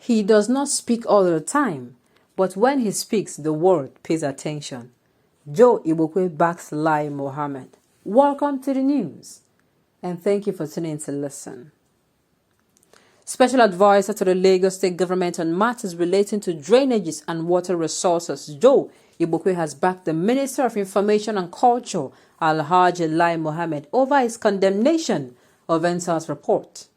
He does not speak all the time, but when he speaks, the world pays attention. Joe Igbokwe backs Lai Mohammed. Welcome to the news, and thank you for tuning in to listen. Special Advisor to the Lagos State Government on matters relating to drainages and water resources, Joe Igbokwe has backed the Minister of Information and Culture, Alhaji Lai Mohammed, over his condemnation of NSA's report.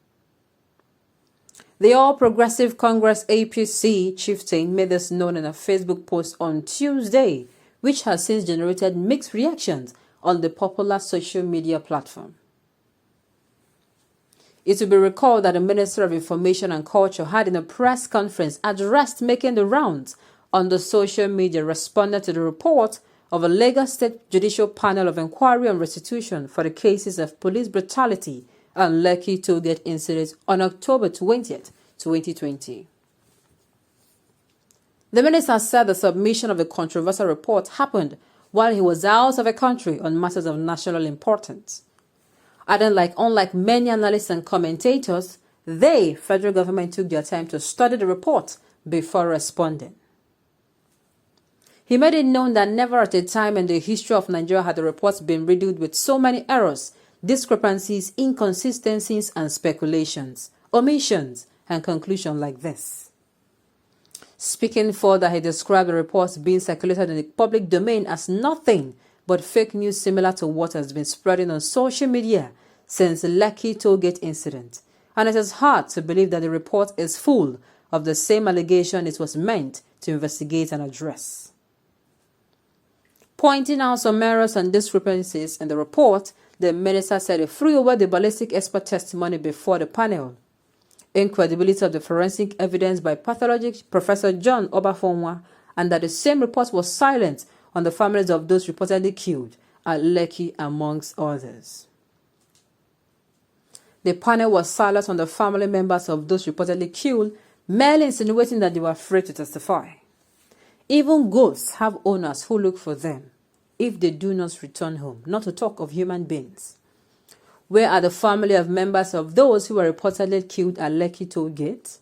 The All Progressive Congress APC chieftain made this known in a Facebook post on Tuesday, which has since generated mixed reactions on the popular social media platform. It will be recalled that the Minister of Information and Culture had in a press conference addressed making the rounds on the social media responded to the report of a Lagos State Judicial Panel of Inquiry on Restitution for the cases of police brutality and Lekki Tollgate incident on October 20th, 2020. The minister said the submission of the controversial report happened while he was out of the country on matters of national importance. Adding, unlike many analysts and commentators, federal government took their time to study the report before responding. He made it known that never at a time in the history of Nigeria had the reports been riddled with so many errors, discrepancies, inconsistencies, and speculations, omissions, and conclusions like this. Speaking further, he described the reports being circulated in the public domain as nothing but fake news similar to what has been spreading on social media since the Lekki Tollgate incident, and it is hard to believe that the report is full of the same allegation it was meant to investigate and address. Pointing out some errors and discrepancies in the report, the minister said he threw away the ballistic expert testimony before the panel, incredibility of the forensic evidence by pathologist Professor John Obafonwa, and that the same report was silent on the families of those reportedly killed at Lekki, amongst others. The panel was silent on the family members of those reportedly killed, merely insinuating that they were afraid to testify. Even ghosts have owners who look for them if they do not return home, not to talk of human beings. Where are the family of members of those who were reportedly killed at Lekki Tollgate?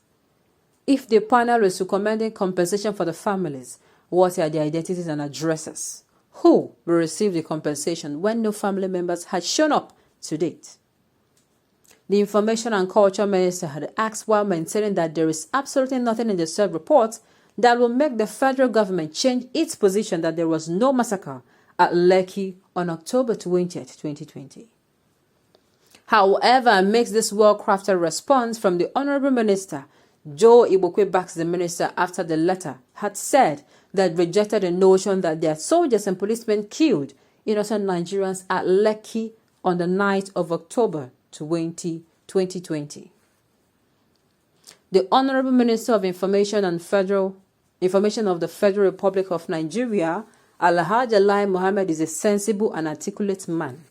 If the panel is recommending compensation for the families, what are their identities and addresses? Who will receive the compensation when no family members had shown up to date? The Information and Culture Minister had asked while maintaining that there is absolutely nothing in the said report that will make the federal government change its position that there was no massacre at Lekki on October 20th, 2020. However, amidst this well-crafted response from the Honorable Minister, Joe Igbokwe backs the minister after the latter had said that rejected the notion that there are soldiers and policemen killed innocent Nigerians at Lekki on the night of October 2020. The Honorable Minister of Information of the Federal Republic of Nigeria, Alhaji Lai Mohammed, is a sensible and articulate man.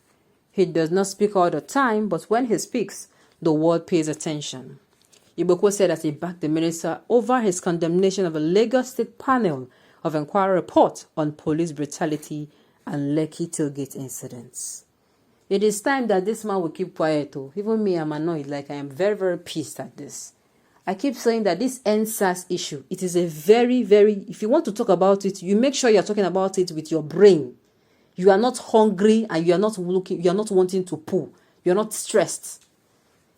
He does not speak all the time, but when he speaks, the world pays attention. Igbokwe said that he backed the minister over his condemnation of a Lagos State Panel of Inquiry report on police brutality and Lekki Tollgate incidents. It is time that this man will keep quiet. Even me, I'm annoyed. I am very, very pissed at this. I keep saying that this NSAS issue, it is a very, very, if you want to talk about it, you make sure you're talking about it with your brain. You are not hungry and you are not wanting to poo. You're not stressed.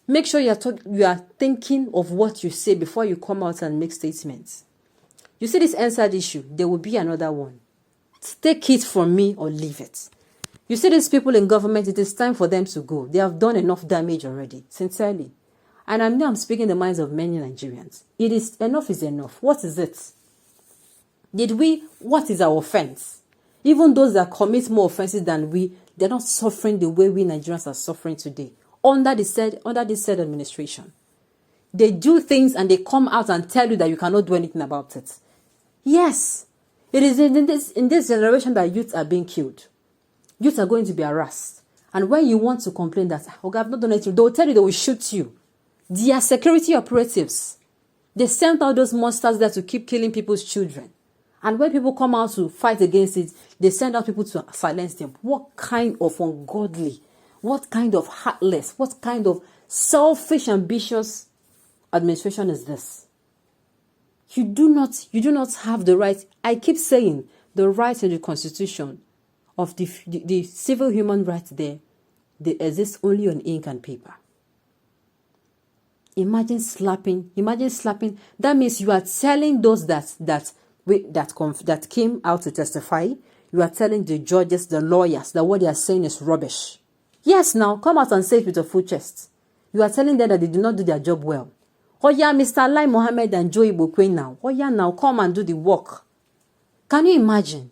Make sure you are thinking of what you say before you come out and make statements. You see this NSAS issue, there will be another one. Take it from me or leave it. You see these people in government, it is time for them to go. They have done enough damage already, sincerely. And I'm speaking the minds of many Nigerians. Enough is enough. What is it? What is our offense? Even those that commit more offenses than we, they're not suffering the way we Nigerians are suffering today. Under this said administration. They do things and they come out and tell you that you cannot do anything about it. Yes, it is in this generation that youths are being killed. Youths are going to be harassed. And when you want to complain that, okay, I've not done anything, they will tell you they will shoot you. They are security operatives. They sent out those monsters there to keep killing people's children. And when people come out to fight against it, they send out people to silence them. What kind of ungodly, what kind of heartless, what kind of selfish, ambitious administration is this? You do not have the right. I keep saying the right in the Constitution of the civil human rights there, they exist only on ink and paper. Imagine slapping. That means you are telling those that came out to testify. You are telling the judges, the lawyers, that what they are saying is rubbish. Yes, now come out and say it with a full chest. You are telling them that they do not do their job well. Oh yeah, Mr. Lai Mohammed and Joe Igbokwe now. Oh yeah, now come and do the work. Can you imagine?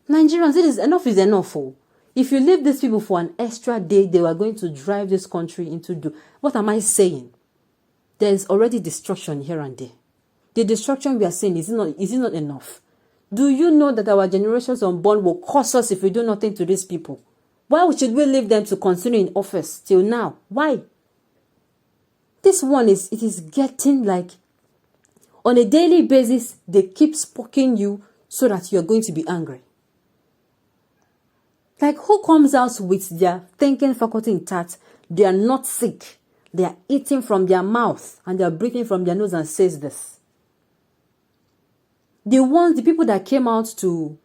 Nigerians, enough is enough. Oh. If you leave these people for an extra day, they were going to drive this country into what am I saying? There is already destruction here and there. The destruction we are seeing is it not enough? Do you know that our generations unborn will curse us if we do nothing to these people? Why should we leave them to continue in office till now? Why? This one it is getting like, on a daily basis, they keep poking you so that you're going to be angry. Like, who comes out with their thinking faculty intact? They are not sick. They are eating from their mouth and they are breathing from their nose and says this. The people that came out to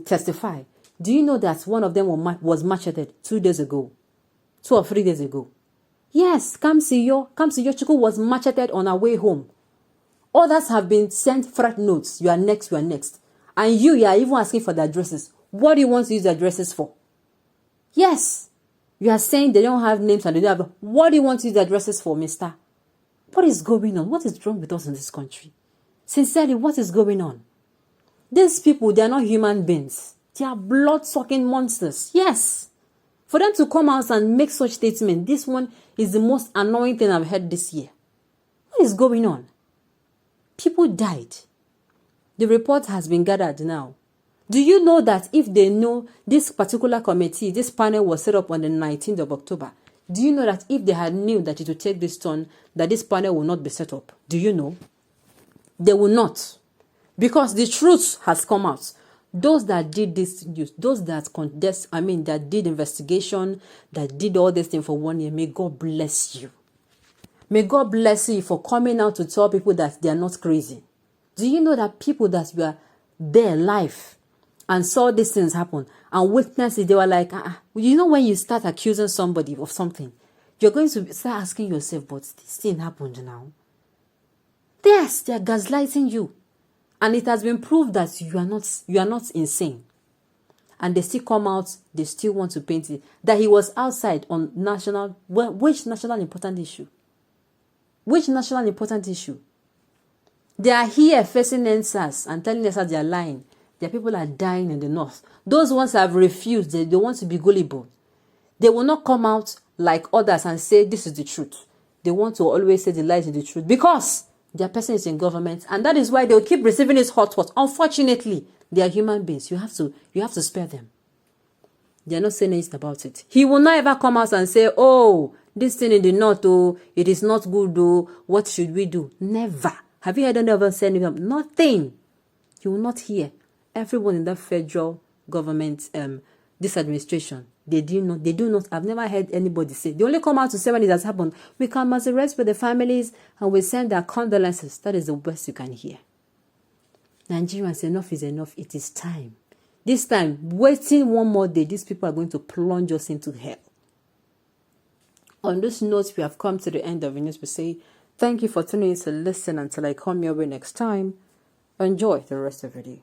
testify, do you know that one of them was macheted 2 days ago? 2 or 3 days ago. Yes, Kamsiyo Chukwu was macheted on our way home. Others have been sent threat notes. You are next. And you are even asking for the addresses. What do you want to use the addresses for? Yes. You are saying they don't have names and they don't have... What do you want to use the addresses for, mister? What is going on? What is wrong with us in this country? Sincerely, what is going on? These people, they are not human beings. They are blood-sucking monsters. Yes. For them to come out and make such statements, this one is the most annoying thing I've heard this year. What is going on? People died. The report has been gathered now. Do you know that if they know this particular committee, this panel was set up on the 19th of October, do you know that if they had knew that it would take this turn, that this panel will not be set up? Do you know? They will not. Because the truth has come out. Those that did this, those that that did investigation, that did all this thing for 1 year, may God bless you. May God bless you for coming out to tell people that they are not crazy. Do you know that people that were there live and saw these things happen and witnessed it, they were like, you know, when you start accusing somebody of something, you're going to start asking yourself, but this thing happened now. Yes, they are gaslighting you. And it has been proved that you are not insane. And they still come out, they still want to paint it. That he was outside on which national important issue? Which national important issue? They are here facing NSAS and telling us that they are lying. Their people are dying in the north. Those ones have refused. They want to be gullible. They will not come out like others and say this is the truth. They want to always say the lies is the truth because their person is in government, and that is why they'll keep receiving his hot. Unfortunately, they are human beings. You have to spare them. They are not saying anything about it. He will not ever come out and say, oh, this thing in the north, oh, it is not good, oh, what should we do? Never. Have you heard anyone say anything? Nothing. You will not hear. Everyone in the federal government, this administration, they do not. I've never heard anybody say. They only come out to say when it has happened. We come as a rest with the families and we send their condolences. That is the best you can hear. Nigerians, enough is enough. It is time. This time, waiting one more day, these people are going to plunge us into hell. On this note, we have come to the end of the news. We say thank you for tuning in to listen until I come your way next time. Enjoy the rest of your day.